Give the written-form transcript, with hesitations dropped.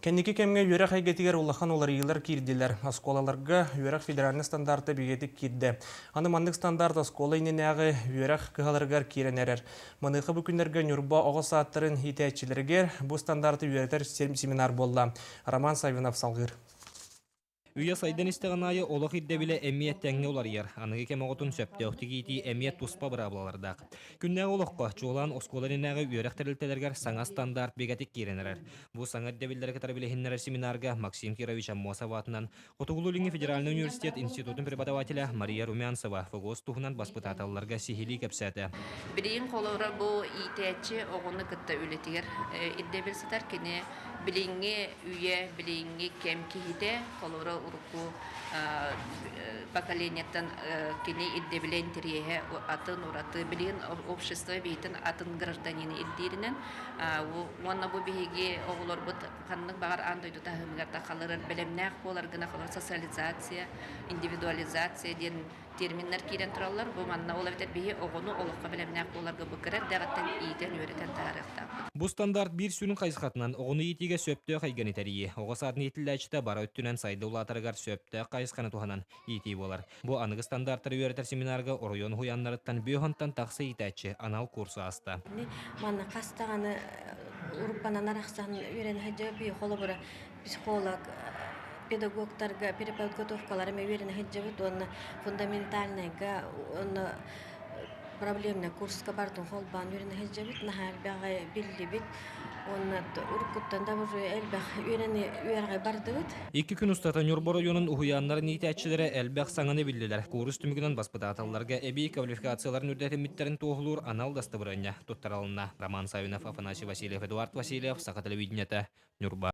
Кенники кемге үйрек айгетигер улахан олар йылар кирдилер. Асколаларга үйрек федеральный стандарты бигетик кирді. Аны мандык стандарт аскола иненеағы үйрек кыгаларгар киренерер. Маныхы бүкіндерге нүрба оғы сааттарын хитәтчілергер бұл стандарты үйретер семинар болла. Роман Савинов салғыр. Үйе сайдан істеген айы олық идде біле әмиет тәңе олар ер. Анығы кем оғытын сөпті өқтігейті әмиет тұспа бұрабылалардақ. Күннәғы олыққа жолан осколарынағы үйерек тәрілтелергер саңа стандарт бегатик керенерер. Бұл саңа дәбілдері кітар білігіннерер семинарға Максим Кирович Аммосов атынан Отуғылулыңы Федеральный университет институтын преподавателя Мария Румянцева фогос туғынан баспытаталарға сихили кәпсәті. Билин колора бу итәче оғыны кытта үлетигер. Идде білсетер кені билинге үйе, билинге кем кихите колора урку поколениятан кені идде билен тирие атын ураты билин общество бейтін атын гражданины иддиринен. Уанна бу биһиги оғылар бұд қанның бағар андойду тахымгарда қалырыр білемнәқ болар гына қалыр социализация, индивидуализация ден терминнер кирен туралар. Бу манна олар бітер биһи оғыны олыққа білемнәқ боларга бұкырар дәғаттан ийтен үйретен тарихта. Бұл стандарт бір сүйінің қайсықатынан оғыны етіге сөпті қайган етәрие. Оғасатын етілдәчті бара өттінен сайды ұлатарығар сөпті қайсықаны туғанан еті болар. Бұл анығы стандарттары үйретер семинарға оройон хуянларыттан бүйхантан тақсы етәчі анал курсы асты. Манна қастағаны ұрпанан арақсан үйрен хәджі бүй қолы бұра психолог, педагогтарға переподготовкаларыма үйрен хәджі бұд, оны фундаментальныйға, оны проблемный курска бардым холбан үйрен хәджі бұд, нахар бәғай білді бұд, оны ұрқыттан да бұр әлбәқ үйерғай барды бұд. Екі күн ұстatan Нюрбор районын ұхуянларын етәтшілері әлбәқ саңаны білділер. Курс түмігінен баспытаталарға әбей квалификацияларын үрдәтіміттерін тоғылуыр анал дасты бұрыня тұттаралына. Роман Савинов, Афанасий Васильев, Эдуард Васильев, Сақа телевидениеті, Нюрба.